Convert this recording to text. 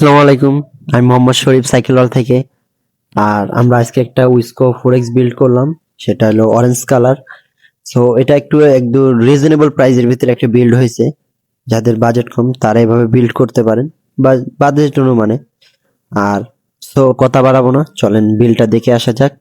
আসসালামু আলাইকুম। আমি মোহাম্মদ শরীফ সাইকেল ওয়াল থেকে। আর আমরা আজকে একটা উইসকো 4X বিল্ড করলাম, সেটা হলো অরেঞ্জ কালার। সো এটা একদম রিজনেবল প্রাইসের ভিতরে একটা বিল্ড হয়েছে। যাদের বাজেট কম তারা এভাবে বিল্ড করতে পারেন, বা বাজেট অনুমানে। আর সো কথা বাড়াবো না, চলেন বিলটা দেখে আসা যাক।